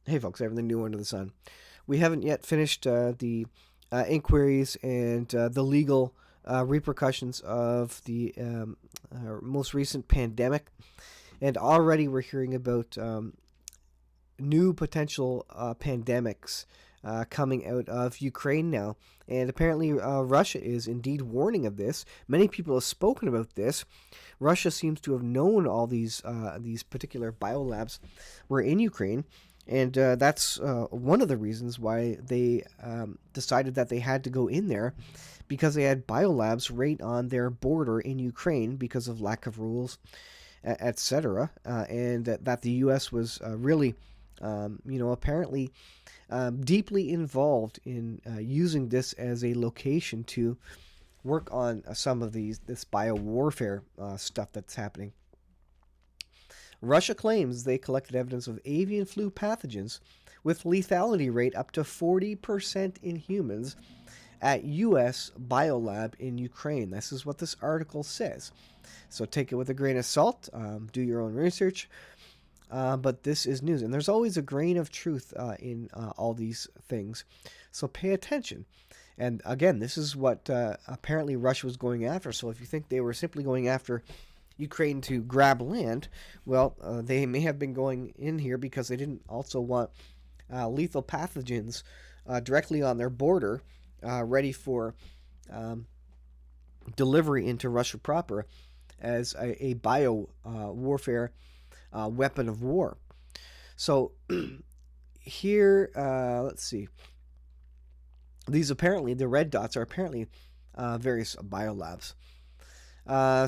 Hey, folks, everything new under the sun. We haven't yet finished the inquiries and the legal repercussions of the most recent pandemic. And already we're hearing about new potential pandemics coming out of Ukraine now. And apparently, Russia is indeed warning of this. Many people have spoken about this. Russia seems to have known all these particular biolabs were in Ukraine, and that's one of the reasons why they decided that they had to go in there, because they had biolabs right on their border in Ukraine because of lack of rules, etc. And that the U.S. was really, apparently deeply involved in using this as a location to work on some of this bio warfare stuff that's happening. Russia claims they collected evidence of avian flu pathogens with lethality rate up to 40% in humans at U.S. biolab in Ukraine. This is what this article says. So take it with a grain of salt. Do your own research. But this is news, and there's always a grain of truth in all these things. So pay attention. And again, this is what apparently Russia was going after. So if you think they were simply going after Ukraine to grab land, well, they may have been going in here because they didn't also want lethal pathogens directly on their border, ready for um, delivery into Russia proper as a bio warfare weapon of war. So here, let's see. These apparently, the red dots are apparently various biolabs.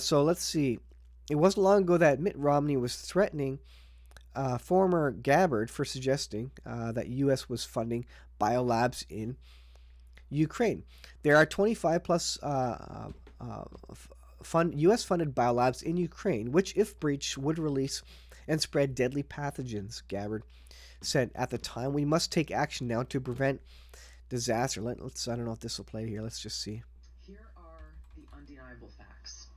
So let's see. It wasn't long ago that Mitt Romney was threatening former Gabbard for suggesting that U.S. was funding biolabs in Ukraine. There are 25 plus U.S. funded biolabs in Ukraine, which, if breached, would release and spread deadly pathogens, Gabbard said at the time. We must take action now to prevent disaster. Let's I don't know if this will play here. Let's just see. Here are the undeniable facts.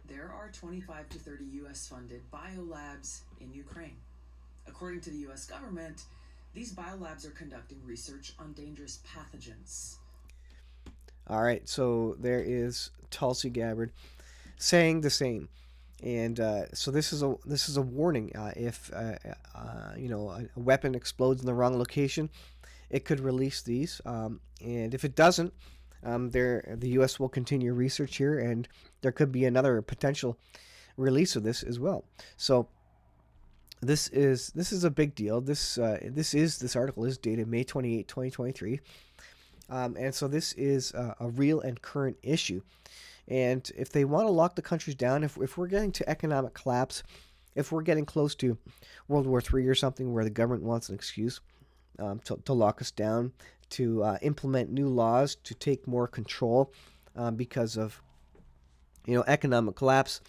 There are 25 to 30 US funded biolabs in Ukraine. According to the US government, these biolabs are conducting research on dangerous pathogens. All right, so there is Tulsi Gabbard saying the same, and so this is a warning. If a weapon explodes in the wrong location, it could release these, and if it doesn't, the U.S. will continue research here, and there could be another potential release of this as well. So this is a big deal. This article is dated May 28, 2023. And so this is a real and current issue. And if they want to lock the countries down, if we're getting to economic collapse, if we're getting close to World War III or something where the government wants an excuse to lock us down, to implement new laws, to take more control because of economic collapse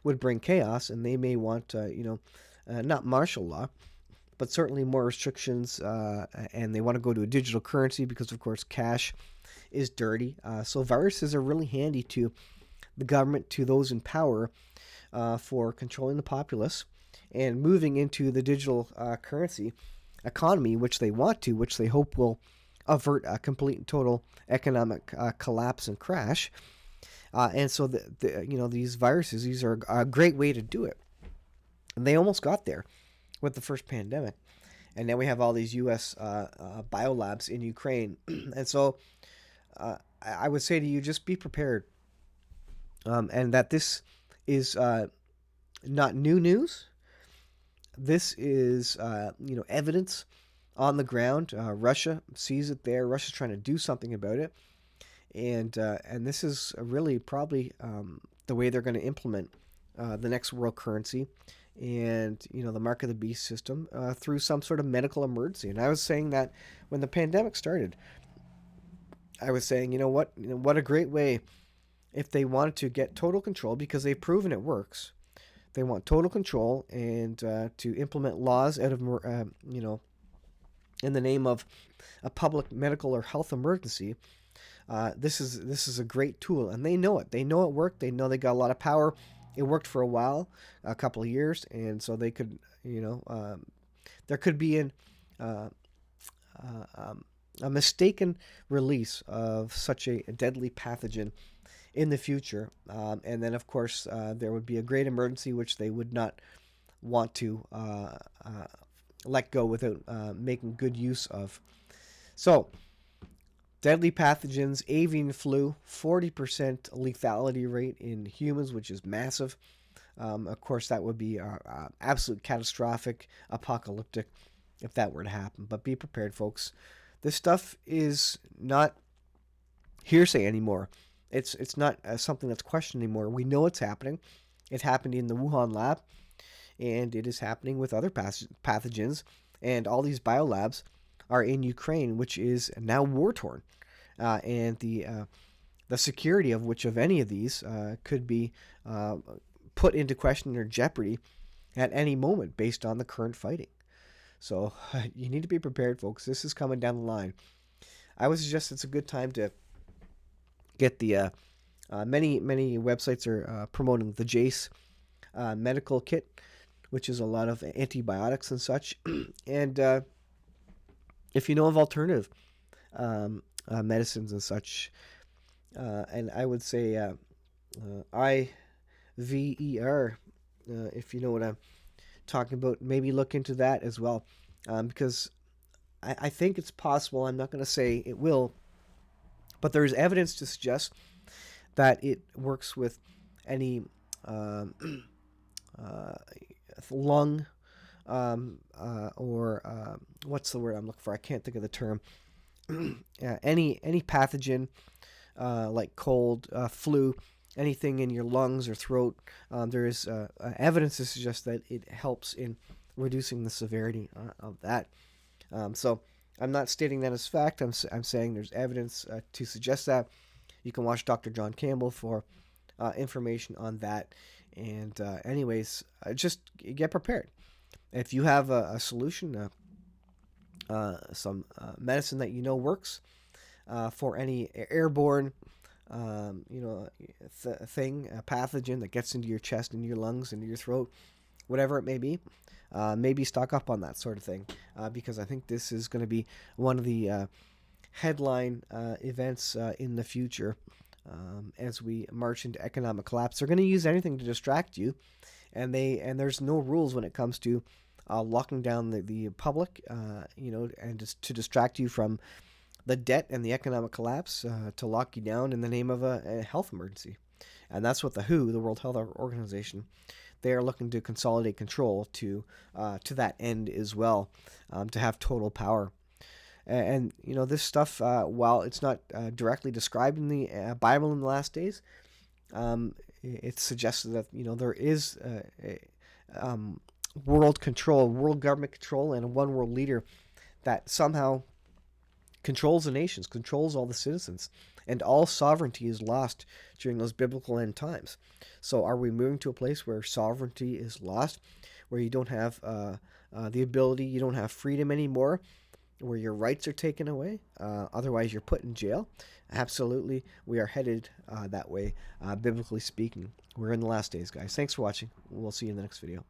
would bring chaos, and they may want not martial law, but certainly more restrictions, and they want to go to a digital currency because, of course, cash is dirty. So viruses are really handy to the government, to those in power, for controlling the populace and moving into the digital currency economy, which they want to, which they hope will avert a complete and total economic collapse and crash. And so these viruses, these are a great way to do it. And they almost got there with the first pandemic. And now we have all these U.S. Biolabs in Ukraine. And so I would say to you, just be prepared. And that this is not new news. This is, evidence on the ground. Russia sees it there. Russia's trying to do something about it. And this is really probably the way they're going to implement the next world currency and the mark of the beast system through some sort of medical emergency. And I was saying that when the pandemic started, I was saying, what a great way if they wanted to get total control, because they've proven it works. They want total control and to implement laws out of in the name of a public medical or health emergency. This is a great tool, and they know it. They know it worked. They know they got a lot of power. It worked for a while, a couple of years, and so they could, there could be uh, a mistaken release of such a deadly pathogen in the future. And then, of course, there would be a great emergency which they would not want to let go without making good use of. So, deadly pathogens, avian flu, 40% lethality rate in humans, which is massive. Of course, that would be absolute catastrophic, apocalyptic if that were to happen. But be prepared, folks. This stuff is not hearsay anymore. It's not something that's questioned anymore. We know it's happening. It happened in the Wuhan lab, and it is happening with other pathogens. And all these biolabs are in Ukraine, which is now war torn, and the security of which of any of these could be put into question or jeopardy at any moment based on the current fighting. So you need to be prepared, folks. This is coming down the line. I would suggest it's a good time to get the many websites are promoting the Jace medical kit, which is a lot of antibiotics and such. And if you know of alternative medicines and such, and I would say IVER, if you know what I'm talking about, maybe look into that as well, because I think it's possible. I'm not going to say it will, but there's evidence to suggest that it works with any um, uh, lung or what's the word I'm looking for? I can't think of the term. Any pathogen like cold, flu, anything in your lungs or throat. There is evidence to suggest that it helps in reducing the severity of that. So I'm not stating that as fact. I'm saying there's evidence to suggest that. You can watch Dr. John Campbell for information on that. And anyways, just get prepared. If you have a solution, some medicine that you know works for any airborne, thing, a pathogen that gets into your chest, into your lungs, into your throat, whatever it may be, maybe stock up on that sort of thing because I think this is going to be one of the headline events in the future as we march into economic collapse. They're going to use anything to distract you, and there's no rules when it comes to locking down the public, and just to distract you from the debt and the economic collapse, to lock you down in the name of a health emergency. And that's what the WHO, the World Health Organization, they are looking to consolidate control to that end as well, to have total power. And this stuff, while it's not directly described in the Bible in the last days, it's suggested that there is world control, world government control, and a one world leader that somehow controls the nations, controls all the citizens, and all sovereignty is lost during those biblical end times. So, are we moving to a place where sovereignty is lost, where you don't have the ability, you don't have freedom anymore, where your rights are taken away? Otherwise, you're put in jail. Absolutely, we are headed that way, biblically speaking. We're in the last days, guys. Thanks for watching. We'll see you in the next video.